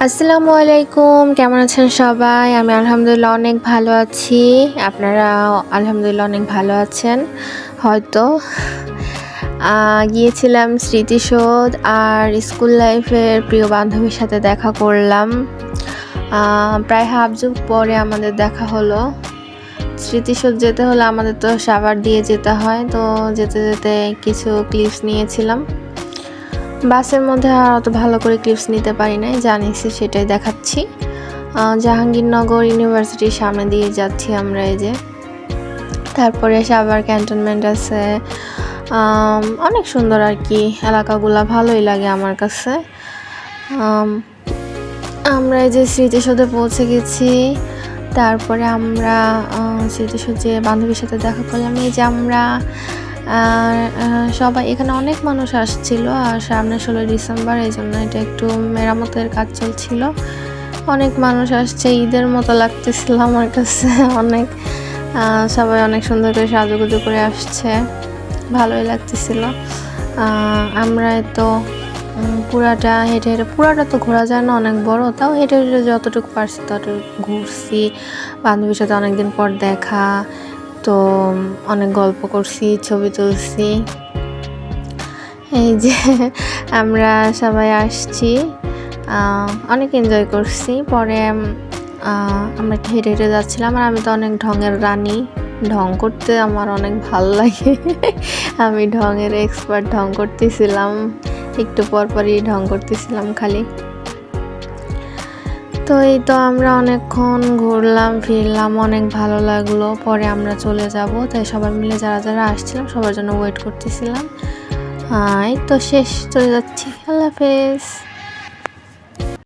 আসসালামু আলাইকুম, কেমন আছেন সবাই? আমি আলহামদুলিল্লাহ অনেক ভালো আছি। আপনারা আলহামদুলিল্লাহ অনেক ভালো আছেন হয়তো। গিয়েছিলাম স্মৃতিসৌধ আর স্কুল লাইফের প্রিয় বান্ধবীর সাথে দেখা করলাম। প্রায় হাফ যুগ পরে আমাদের দেখা হলো। স্মৃতিসৌধ যেতে হলে আমাদের তো সাভার দিয়ে যেতে হয়, তো যেতে যেতে কিছু ক্লিপস নিয়েছিলাম। বাসের মধ্যে আর অত ভালো করে ক্লিপস নিতে পারি নাই, জানিস সেটাই দেখাচ্ছি। জাহাঙ্গীরনগর ইউনিভার্সিটির সামনে দিয়ে যাচ্ছি আমরা, এই যে। তারপরে সাভার ক্যান্টনমেন্ট আছে, অনেক সুন্দর আর কি, এলাকাগুলো ভালোই লাগে আমার কাছে। আমরা এই যে স্মৃতিসৌধে পৌঁছে গেছি। তারপরে আমরা স্মৃতিসৌধে বান্ধবীর সাথে দেখা করলাম। এই যে আমরা সবাই এখানে অনেক মানুষ আসছিল, আর সামনে 16 ডিসেম্বর, এই জন্য এটা একটু মেরামতের কাজ চলছিল। অনেক মানুষ আসছে, ঈদের মতো লাগতেছিল আমার কাছে। অনেক সবাই অনেক সুন্দর করে সাজুগুজু করে আসছে, ভালোই লাগতেছিল। আমরা তো পুরাটা হেঁটে হেঁটে, পুরাটা তো ঘোরা যায় না, অনেক বড়, তাও হেঁটে হেঁটে যতটুকু পারছি ততটুকু ঘুরছি। বান্ধবীর সাথে অনেকদিন পর দেখা, তো অনেক গল্প করছি, ছবি তুলছি। এই যে আমরা সবাই আসছি, অনেক এনজয় করছি। পরে আমরা হেঁটে হেঁটে যাচ্ছিলাম, আর আমি তো অনেক ঢঙের রানী, ঢং করতে আমার অনেক ভাল লাগে। আমি ঢঙের এক্সপার্ট, ঢং করতেছিলাম, একটু পরপরই ঢং করতেছিলাম খালি। তো এই তো আমরা অনেকক্ষণ ঘুরলাম ফিরলাম, অনেক ভালো লাগলো। পরে আমরা চলে যাব, তাই সবাই মিলে যারা যারা আসছিলাম সবার জন্য ওয়েট করতেছিলাম। এই তো শেষ, চলে যাচ্ছি। আল্লাহ হাফেজ।